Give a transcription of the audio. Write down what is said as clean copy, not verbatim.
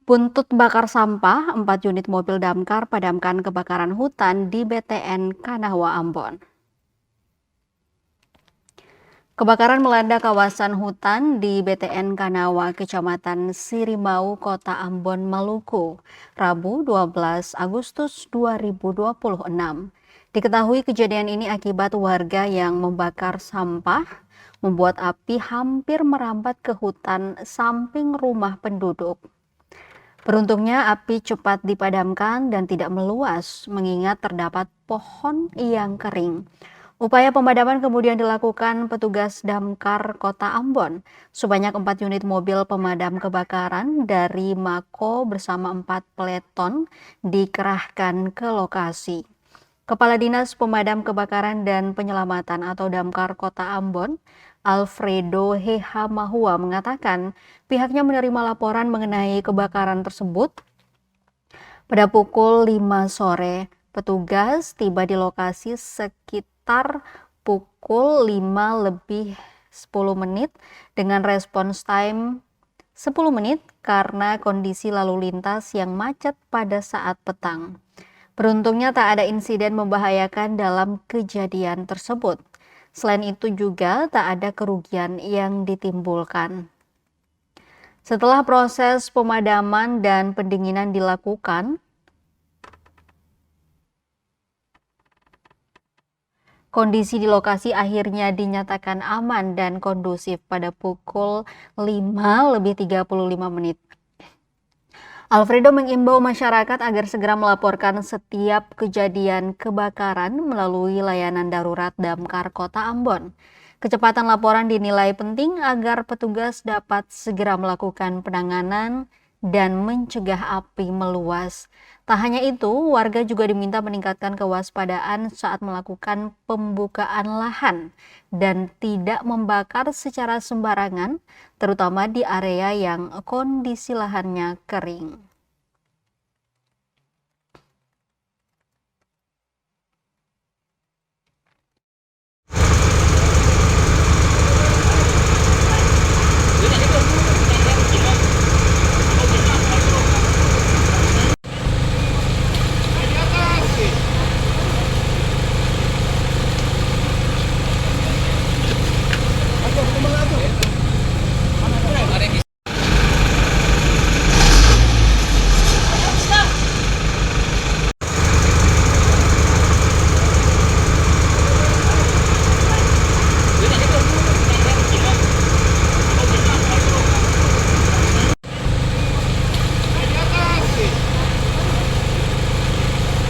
Buntut bakar sampah, 4 unit mobil damkar padamkan kebakaran hutan di BTN Kanawa, Ambon. Kebakaran melanda kawasan hutan di BTN Kanawa, Kecamatan Sirimau, Kota Ambon, Maluku, Rabu 12 Agustus 2026. Diketahui kejadian ini akibat warga yang membakar sampah membuat api hampir merambat ke hutan samping rumah penduduk. Beruntungnya api cepat dipadamkan dan tidak meluas mengingat terdapat pohon yang kering. Upaya pemadaman kemudian dilakukan petugas damkar Kota Ambon. Sebanyak 4 unit mobil pemadam kebakaran dari Mako bersama 4 peleton dikerahkan ke lokasi. Kepala Dinas Pemadam Kebakaran dan Penyelamatan atau Damkar Kota Ambon, Alfredo Hehamahua mengatakan pihaknya menerima laporan mengenai kebakaran tersebut pada pukul 5 sore. Petugas tiba di lokasi sekitar pukul 5 lebih 10 menit dengan respons time 10 menit karena kondisi lalu lintas yang macet pada saat petang. Beruntungnya tak ada insiden membahayakan dalam kejadian tersebut. Selain itu juga tak ada kerugian yang ditimbulkan. Setelah proses pemadaman dan pendinginan dilakukan, kondisi di lokasi akhirnya dinyatakan aman dan kondusif pada pukul 5 lebih 35 menit. Alfredo mengimbau masyarakat agar segera melaporkan setiap kejadian kebakaran melalui layanan darurat Damkar Kota Ambon. Kecepatan laporan dinilai penting agar petugas dapat segera melakukan penanganan dan mencegah api meluas. Tak hanya itu, warga juga diminta meningkatkan kewaspadaan saat melakukan pembukaan lahan dan tidak membakar secara sembarangan, terutama di area yang kondisi lahannya kering.